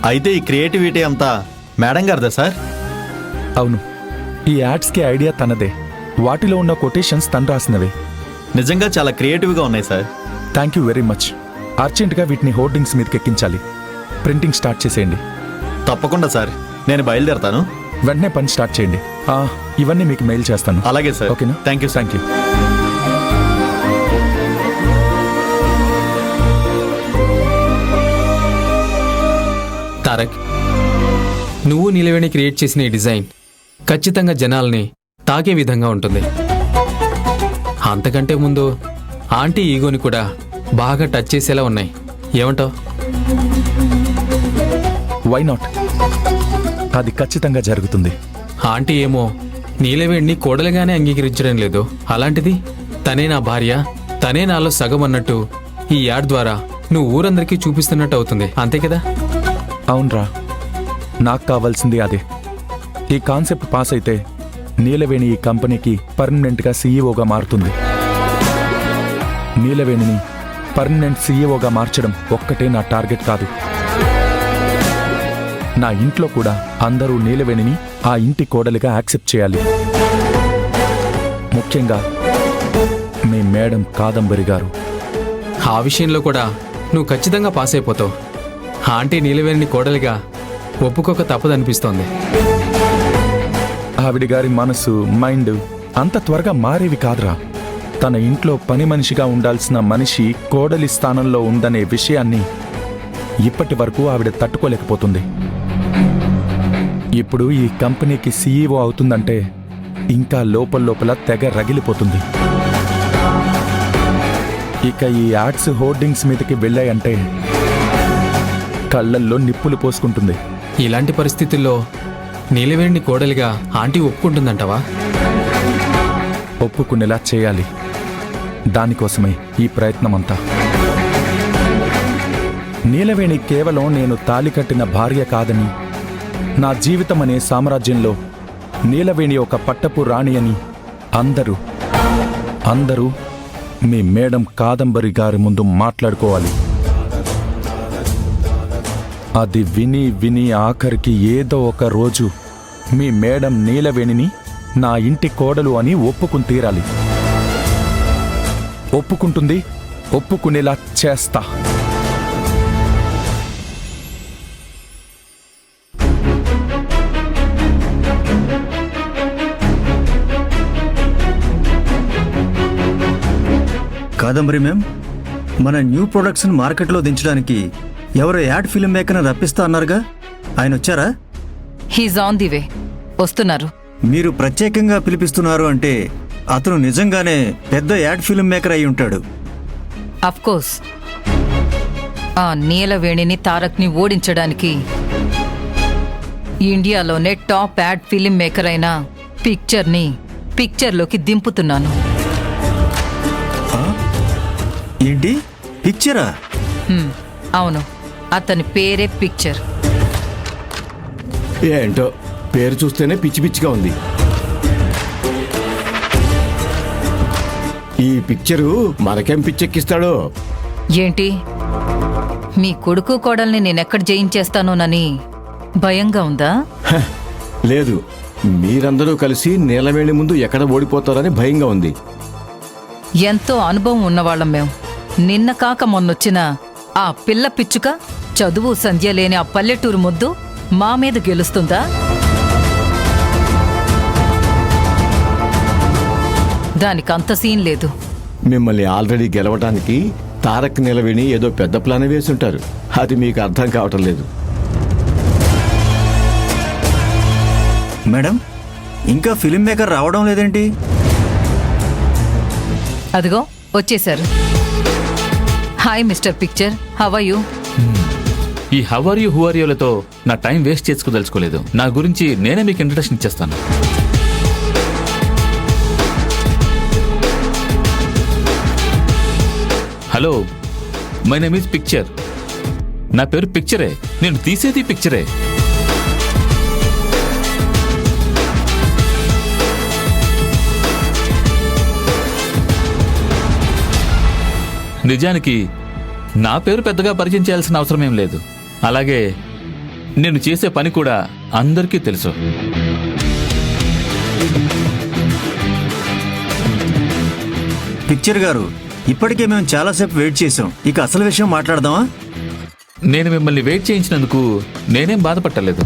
అయితే ఈ క్రియేటివిటీ అంతా మేడం గారిదా సార్? అవును, ఈ యాడ్స్కి ఐడియా తనదే. వాటిలో ఉన్న కొటేషన్స్ తను రాసినవే. నిజంగా చాలా క్రియేటివ్గా ఉన్నాయి sir. Thank you very much. అర్జెంటుగా వీటిని హోర్డింగ్స్ మీదకి ఎక్కించాలి. ప్రింటింగ్ స్టార్ట్ చేసేయండి. తప్పకుండా సార్, నేను బయలుదేరతాను. వెంటనే పని స్టార్ట్ చేయండి. ఇవన్నీ మీకు మెయిల్ చేస్తాను. అలాగే సార్. ఓకేనా? Thank you. Thank you. Tarak, నువ్వు నీలవేణి క్రియేట్ చేసిన ఈ డిజైన్ ఖచ్చితంగా జనాల్ని తాకే విధంగా ఉంటుంది. అంతకంటే ముందు ఆంటీ ఈగోని కూడా బాగా టచ్ చేసేలా ఉన్నాయి. ఏమంటావు? Why not? అది ఖచ్చితంగా జరుగుతుంది. ఆంటీ ఏమో నీలవేణిని కోడలుగానే అంగీకరించడం లేదు. అలాంటిది తనే నా భార్య, తనే నాలో సగం అన్నట్టు ఈ యాడ్ ద్వారా నువ్వు ఊరందరికీ చూపిస్తున్నట్టు అవుతుంది. అంతే కదా? అవునరా, నాకు కావాల్సింది అదే. ఈ కాన్సెప్ట్ పాస్ అయితే నీలవేణి ఈ కంపెనీకి పర్మనెంట్గా సీఈఓగా మారుతుంది. నీలవేణిని పర్మనెంట్ సీఈఓగా మార్చడం ఒక్కటే నా టార్గెట్ కాదు. నా ఇంట్లో కూడా అందరూ నీలవేణిని ఆ ఇంటి కోడలిగా యాక్సెప్ట్ చేయాలి. ముఖ్యంగా మీ మేడం కాదంబరి గారు. ఆ విషయంలో కూడా నువ్వు ఖచ్చితంగా పాస్ అయిపోతావు. ఆంటీ నీలవేణిని కోడలిగా ఒప్పుకోక తప్పదనిపిస్తోంది. ఆవిడ గారి మనసు, మైండ్ అంత త్వరగా మారేవి కాదురా. తన ఇంట్లో పని మనిషిగా ఉండాల్సిన మనిషి కోడలి స్థానంలో ఉందనే విషయాన్ని ఇప్పటి వరకు ఆవిడ తట్టుకోలేకపోతుంది. ఇప్పుడు ఈ కంపెనీకి సీఈఓ అవుతుందంటే ఇంకా లోపల తెగ రగిలిపోతుంది. ఇక ఈ యాడ్స్ హోర్డింగ్స్ మీదకి వెళ్ళాయంటే కళ్ళల్లో నిప్పులు పోసుకుంటుంది. ఇలాంటి పరిస్థితుల్లో నీలవేణిని కోడలిగా ఆంటీ ఒప్పుకుంటుందంటావా? ఒప్పుకునేలా చేయాలి. దానికోసమే ఈ ప్రయత్నమంతా. నీలవేణి కేవలం నేను తాళి కట్టిన భార్య కాదని, నా జీవితం అనే సామ్రాజ్యంలో నీలవేణి ఒక పట్టపు రాణి అని అందరూ మీ మేడం కాదంబరి గారి ముందు మాట్లాడుకోవాలి. అది విని విని ఆఖరికి ఏదో ఒక రోజు మీ మేడం నీలవేణిని నా ఇంటి కోడలు అని ఒప్పుకుని తీరాలి. ఒప్పుకుంటుంది, ఒప్పుకునేలా చేస్తా. కాదంబరి మ్యామ్, మన న్యూ ప్రొడక్ట్స్ని మార్కెట్లో దించడానికి ఎవరో యాడ్ ఫిల్మ్ మేకర్ని రప్పిస్తా అన్నారుగా, ఆయన వచ్చారా? He's on the way. వస్తున్నారు. మీరు ప్రత్యేకంగా పిలిపిస్తున్నారు అంటే అతను నిజంగానే పెద్ద యాడ్ ఫిల్మ్ మేకర్ అయి ఉంటాడు. అఫ్కోర్స్, ఆ నీలవేణిని తారక్ని ఓడించడానికి ఇండియాలోనే టాప్ యాడ్ ఫిల్మ్ మేకర్ అయిన పిక్చర్లోకి దింపుతున్నాను. ఏంటి, పిక్చరా? అవును, అతని పేరే పిక్చర్. ఏంటో పేరు చూస్తేనే పిచ్చి పిచ్చిగా ఉంది. ఈ పిక్చరు మనకేం పిచ్చెక్కిస్తాడో. ఏంటి, మీ కొడుకు కోడల్ని నేనెక్కడ జయించేస్తానోనని భయంగా ఉందా? లేదు, మీరందరూ కలిసి నీలవేణి ముందు ఎక్కడ ఓడిపోతారని భయంగా ఉంది. ఎంతో అనుభవం ఉన్నవాళ్ళం మేం. నిన్న కాక మొన్నొచ్చిన ఆ పిల్ల పిచ్చుక, చదువు సంధ్య లేని ఆ పల్లెటూరు ముద్దు మా మీద గెలుస్తుందా? దానికంత సీన్ లేదు. మిమ్మల్ని ఆల్రెడీ గెలవడానికి తారక్ నీలవేణి ఏదో పెద్ద ప్లాన్ వేసుంటారు. అది మీకు అర్థం కావటం లేదు. మేడం, ఇంకా ఫిల్మ్ మేకర్ రావడం లేదేంటి? అదిగో వచ్చేశారు. Hi mister picture, how are you? ఈ how are you, who are యూలతో నా టైం వేస్ట్ చేసుకోదలుచుకోలేదు. నా గురించి నేనే మీకు ఇంట్రడక్షన్ ఇచ్చేస్తాను. Hello, my name is picture. నా పేరు పిక్చరే, నేను తీసేది పిక్చరే. నిజానికి నా పేరు పెద్దగా పరిచయం చేయాల్సిన అవసరం ఏం లేదు. అలాగే నేను చేసే పని కూడా అందరికీ తెలుసు. పిక్చర్ గారు, ఇప్పటికే మేము చాలాసేపు వెయిట్ చేసాం. ఇక అసలు విషయం మాట్లాడదామా? నేను మిమ్మల్ని వెయిట్ చేయించినందుకు నేనేం బాధపట్టలేదు.